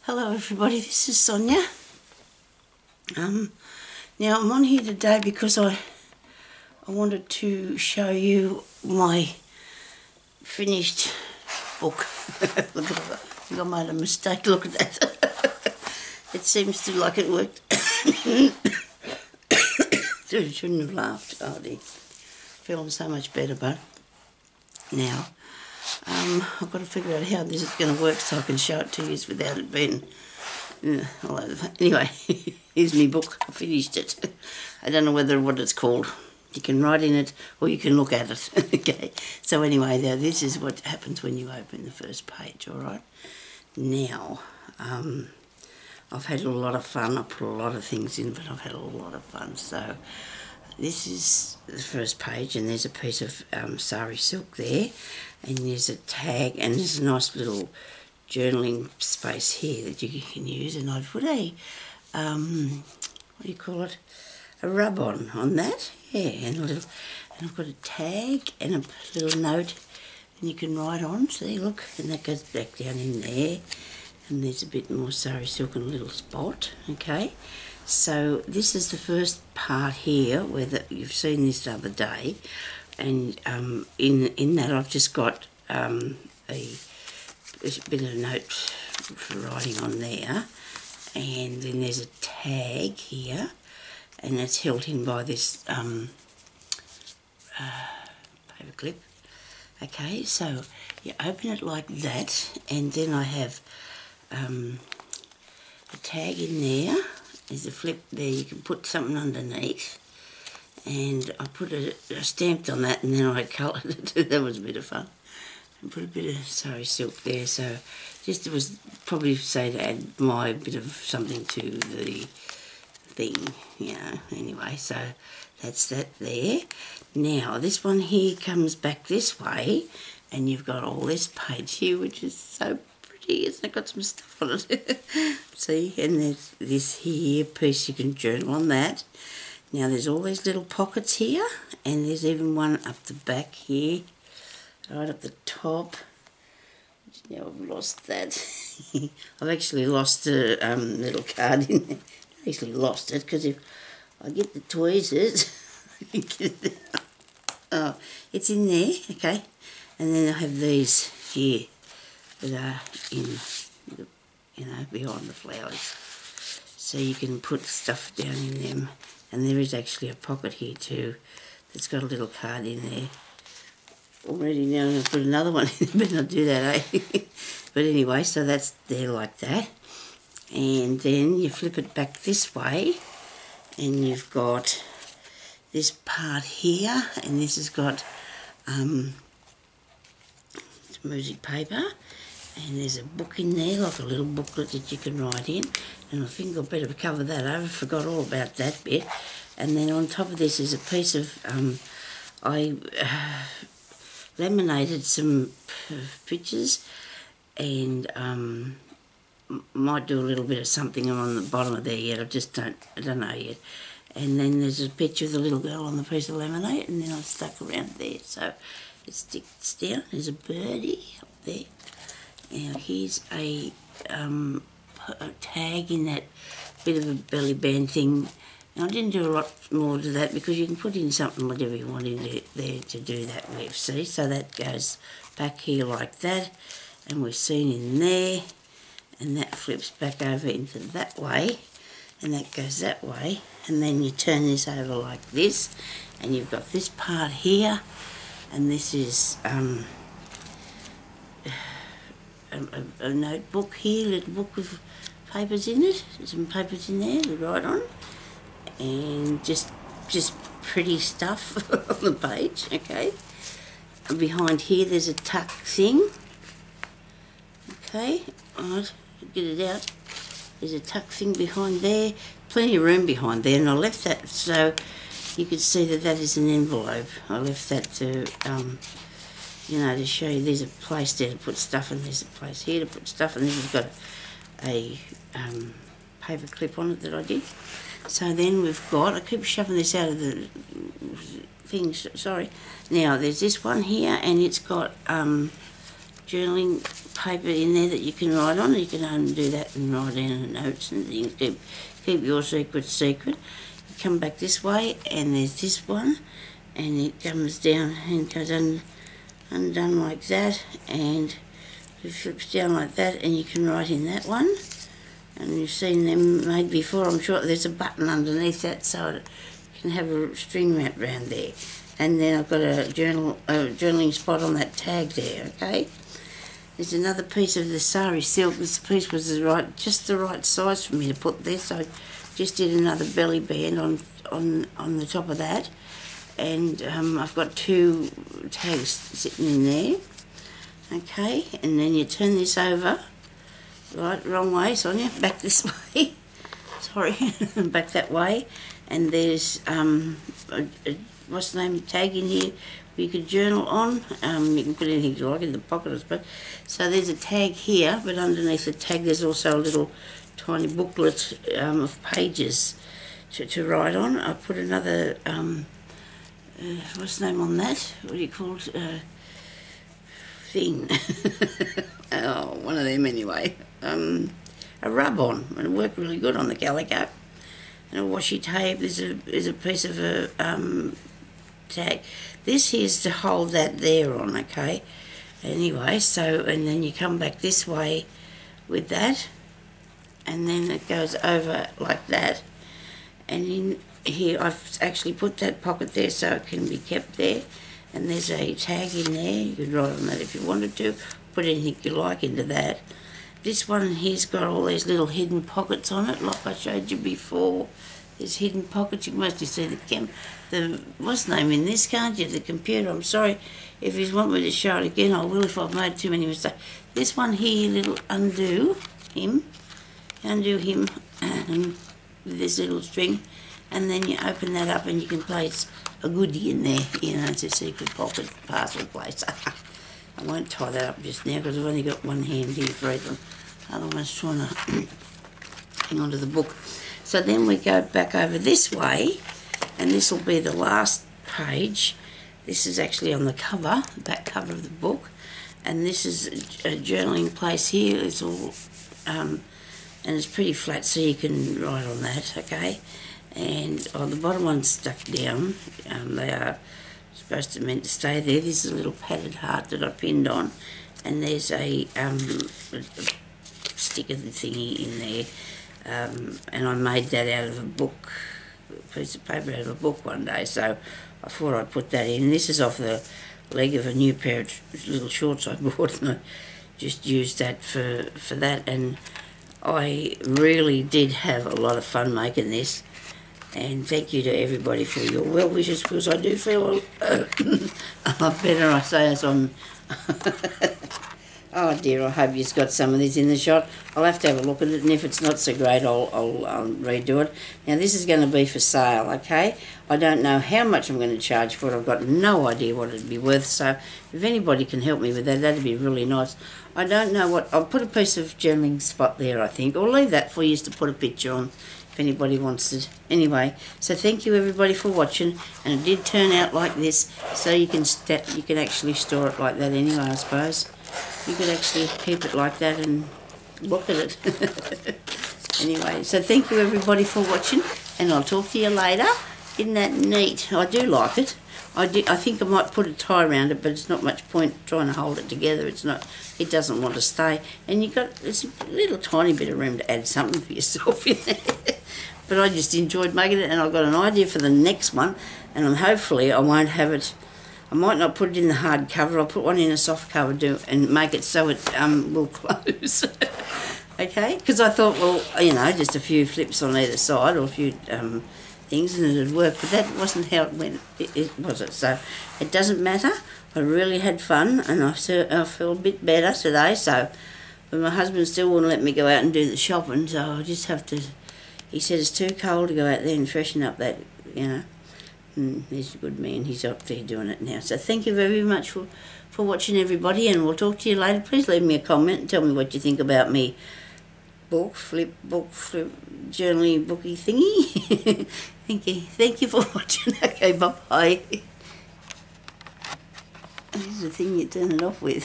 Hello everybody, this is Sonya. Now I'm on here today because I wanted to show you my finished book. Look at that, I think I made a mistake, look at that. It seems to like it worked. Shouldn't have laughed. Oh dear. Feeling so much better, but now I've got to figure out how this is going to work so I can show it to you without it being all over. Anyway, here's my book. I finished it. I don't know what it's called. You can write in it or you can look at it. Okay. So anyway, now this is what happens when you open the first page. All right. Now, I've had a lot of fun. I put a lot of things in, but I've had a lot of fun. So this is the first page, and there's a piece of sari silk there, and there's a tag, and there's a nice little journaling space here that you can use. And I've put a what do you call it? A rub on that, yeah, and I've got a tag and a little note, and you can write on. See, look, and that goes back down in there. And there's a bit more sari silk and a little spot, okay? So this is the first part here where you've seen this the other day, and in that I've just got a bit of a note for writing on there, and then there's a tag here, and it's held in by this paper clip. Okay, so you open it like that, and then I have a tag in there. There's a flip there, you can put something underneath, and I put a stamped on that, and then I coloured it. That was a bit of fun. And put a bit of sari silk there, so just it was probably say to add my bit of something to the thing, you know. Anyway, so that's that there. Now this one here comes back this way, and you've got all this page here, which is so pretty. It's got some stuff on it. See, and there's this here piece, you can journal on that. Now there's all these little pockets here, and there's even one up the back here, right up the top. Now I've lost that. I've actually lost the little card in there. I actually lost it because if I get the tweezers, I can get it there. Oh, it's in there, okay. And then I have these here that are in the, behind the flowers. So you can put stuff down in them. And there is actually a pocket here too that's got a little card in there. Already now I'm going to put another one in. Better not do that, eh? But anyway, so that's there like that. And then you flip it back this way, and you've got this part here, and this has got some music paper, and there's a book in there, like a little booklet that you can write in, and I think I'd better cover that over. I forgot all about that bit. And then on top of this is a piece of I laminated some pictures, and might do a little bit of something on the bottom of there yet. I don't know yet. And then there's a picture of the little girl on the piece of laminate, and then I've stuck around there so it sticks down. There's a birdie up there. Now here's a tag in that bit of a belly band thing. Now I didn't do a lot more to that because you can put in something whatever you want in there to do that with. See, so that goes back here like that, and we're seen in there, and that flips back over into that way, and that goes that way, and then you turn this over like this, and you've got this part here, and this is a notebook here, little book with papers in it. There's some papers in there to write on, and just pretty stuff on the page, okay. And behind here there's a tuck thing, okay. Alright, get it out. There's a tuck thing behind there, plenty of room behind there, and I left that so you could see that is an envelope. I left that to to show you there's a place there to put stuff, and there's a place here to put stuff, and this has got a paper clip on it that I did. So then we've got, I keep shoving this out of the things, sorry. Now there's this one here, and it's got journaling paper in there that you can write on. You can undo that and write in notes and things. Keep your secret secret. You come back this way, and there's this one, and it comes down and goes undone like that, and it flips down like that, and you can write in that one. And you've seen them made before, I'm sure. There's a button underneath that, so it can have a string wrapped around there. And then I've got a journaling spot on that tag there, okay? There's another piece of the sari silk. This piece was just the right size for me to put there, so I just did another belly band on the top of that. And I've got 2 tags sitting in there, okay? And then you turn this over. Right, wrong way, Sonia, back this way. Sorry, back that way. And there's, what's the name, tag in here you can journal on. You can put anything you like in the pocket, I suppose. So there's a tag here, but underneath the tag there's also a little tiny booklet of pages to write on. I put another, what's the name on that? What do you call it? Thing. Oh, one of them anyway. A rub on, and it worked really good on the calico. And a washi tape. There's a piece of a tag. This here's to hold that there on, okay? Anyway, so, and then you come back this way with that, and then it goes over like that. And in here I've actually put that pocket there so it can be kept there. And there's a tag in there. You could write on that if you wanted to. Put anything you like into that. This one here's got all these little hidden pockets on it, like I showed you before. There's hidden pockets. You can mostly see the what's the name in this, can't you? The computer. I'm sorry if you want me to show it again. I will if I've made too many mistakes. This one here, little undo him, with this little string, and then you open that up and you can place a goodie in there. You know, it's a secret pocket parcel place. I won't tie that up just now because I've only got one hand here for it. Otherwise trying to hang on to the book. So then we go back over this way, and this will be the last page. This is actually on the cover, the back cover of the book, and this is a journaling place here. It's all, and it's pretty flat, so you can write on that, okay? And the bottom one's stuck down. They are supposed to meant to stay there. This is a little padded heart that I pinned on, and there's a sticker thingy in there. And I made that out of a book, a piece of paper out of a book one day, so I thought I'd put that in. This is off the leg of a new pair of little shorts I bought, and I just used that for that. And I really did have a lot of fun making this, and thank you to everybody for your well wishes, because I do feel a lot better, I say, as I'm oh dear, I hope you've got some of this in the shot. I'll have to have a look at it, and if it's not so great, I'll redo it. Now this is going to be for sale, okay? I don't know how much I'm going to charge for it. I've got no idea what it'd be worth, so if anybody can help me with that, that'd be really nice. I don't know what... I'll put a piece of journaling spot there, I think, or leave that for you to put a picture on if anybody wants it. Anyway, so thank you everybody for watching, and it did turn out like this, so you can actually store it like that anyway, I suppose. You could actually keep it like that and look at it. Anyway, so thank you everybody for watching, and I'll talk to you later. Isn't that neat? I do like it. I think I might put a tie around it, but it's not much point trying to hold it together. It's not. It doesn't want to stay. And it's a little tiny bit of room to add something for yourself in there. But I just enjoyed making it, and I've got an idea for the next one, and hopefully I won't have it... I might not put it in the hard cover. I'll put one in a soft cover and make it so it will close. Okay? Because I thought, well, you know, just a few flips on either side, or a few things, and it'd work. But that wasn't how it went, was it? So it doesn't matter. I really had fun, and I feel a bit better today. So, but my husband still wouldn't let me go out and do the shopping, so I just have to... He said it's too cold to go out there and freshen up that, you know. He's a good man. He's up there doing it now. So thank you very much for watching, everybody, and we'll talk to you later. Please leave me a comment and tell me what you think about me book flip journaling booky thingy. Thank you for watching. Okay, bye bye. This is the thing you turn it off with.